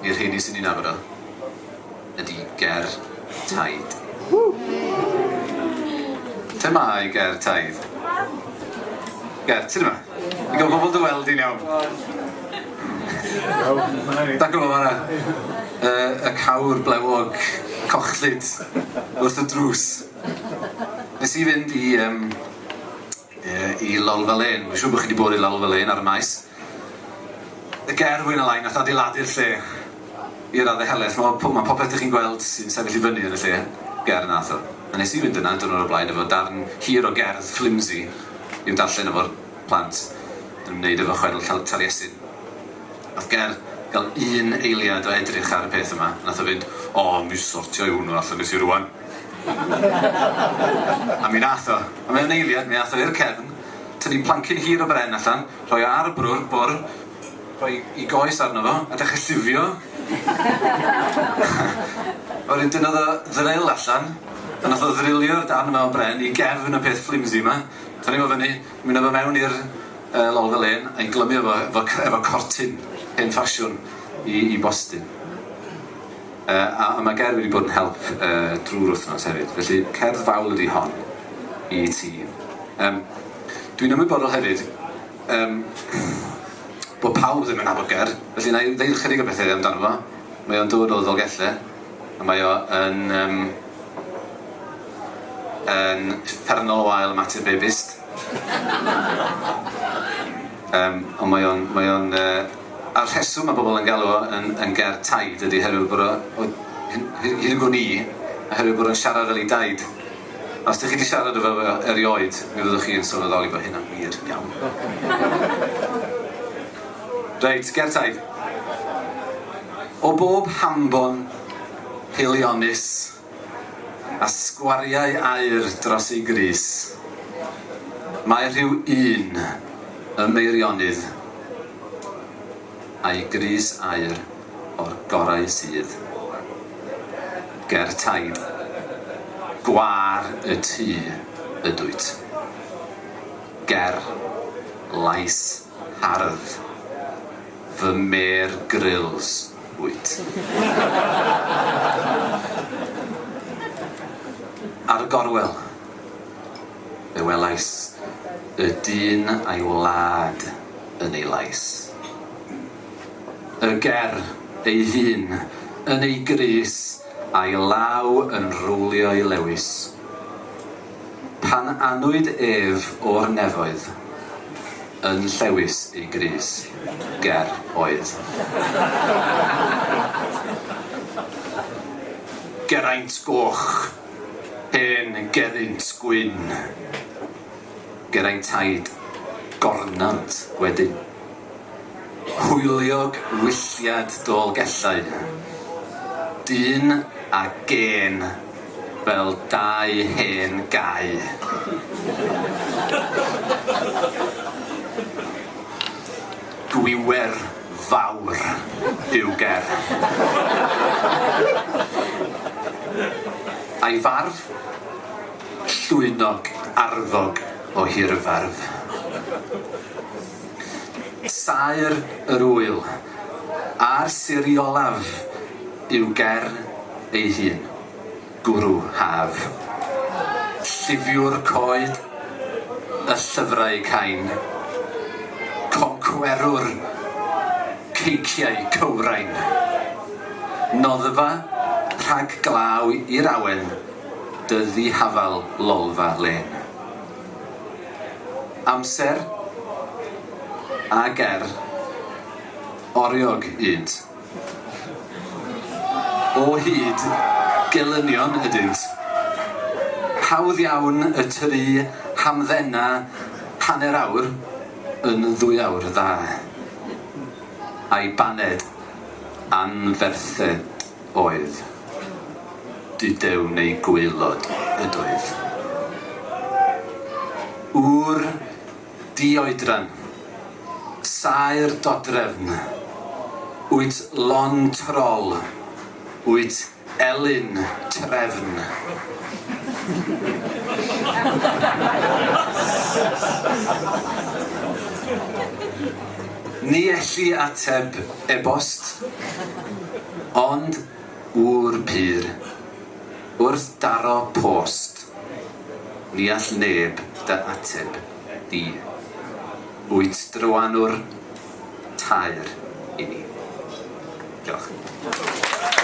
i'r rheini sy'n ni'n afro ydy ger taid. Te mae ger taid. Ger, ti'n yma? I gael pobl dy weld i'n iawn. Da gwybod fan'na. Y cawr blewog cochlyd wrth y drws. Nes i fynd i Lolfa Lane. Mae'n siŵr bod chi wedi bod i Lolfa Lane ar y maes. Y ger fwy na lai nath adeiladu'r lle i raddau heleth. Mae popeth ydych chi'n gweld sy'n sefyll i fyny yn y lle ger nath o. A nes i fynd yna dyn o'r blaen efo darn hir o gerdd flimsy i'w darllen efo'r plant yn ymwneud efo chwedl Taliesin. Nath ger gael un eiliad o edrych ar y peth yma. Nath o fynd, mi sortio i hwnnw allan nes i rwan. A mi nath o. A mewn eiliad, mi nath o i'r cefn, tynnu plancyn hir o bren allan, rhoi ar y bwr, rhoi i goes arno fo, a dechrau llifio. Wedyn dynodd o ddril allan, a nath o ddrilio'r darn yma o bren i gefn y peth flimsy yma. Tynnu fo fyny, mynd efo mewn i'r Lolfa Lane, a'i glymu efo cortyn hen ffasiwn i bostyn. A mae ger wedi bod yn help drwy'r wythnos hefyd. Felly, cerdd fawl ydi hon i ti. Dwi'n ymwybodol hefyd bod pawb ddim yn nabod ger. Felly, na i ddeud chydig o bethau amdano fo. Mae o'n dod o Ddolgellau. A mae o yn uffernol o wael mater bebyst. Ond mae o'n a'r rheswm mae bobl yn galw yn ger taid ydy herwydd bod o hyd yn gwni a herwydd bod o'n siarad fel i daid. Os ydych chi wedi siarad efo erioed, mi fyddwch chi yn sylweddoli bod hynna'n wir iawn. Reit, ger taid. O bob hambon heilionus a sgwariau aur dros ei grys, mae rhyw un y meirionydd a'i grys aur o'r gorau sydd. Ger taid, gwar y tŷ ydwyt. Ger lais hardd, fy mer grills wyt. Ar y gorwel, fe welais y dyn a'i wlad yn ei lais. Y ger ei hun yn ei grys a'i law yn rwlio i lewis. Pan anwyd ef o'r nefoedd, yn llewis ei grys, ger oedd. Geraint goch, hen gerinnt gwyn. Geraint taid, gornant wedyn. Hwyliog wylliad Dolgellau. Dyn a gen fel dau hen gau. Gwiwer fawr yw ger. A'i farf, llwynog arfog o hirfarf. Saer yr wyl, a'r siriolaf yw ger ei hun, gwrw haf. Llifiwr coed, y llyfrau cain. Concwerwr, ceiciau cywrain. Noddfa rhag glaw i'r awen, dyddi hafal Lolfa Lane. Amser a ger, oriog ynt. O hyd, gelynion ydynt. Hawdd iawn y tru hamddenna hanner awr yn 2 awr dda. A'i baned anferthed oedd. Dudew neu gwaelod ydoedd. Wr dioedran, saer dodrefn, wyt lon trol, wyt elyn trefn. Ni elli ateb e-bost, Ond wr pyr, wrth daro post, ni all neb dy ateb di. Wyt drywanwr tair i ni. Diolch.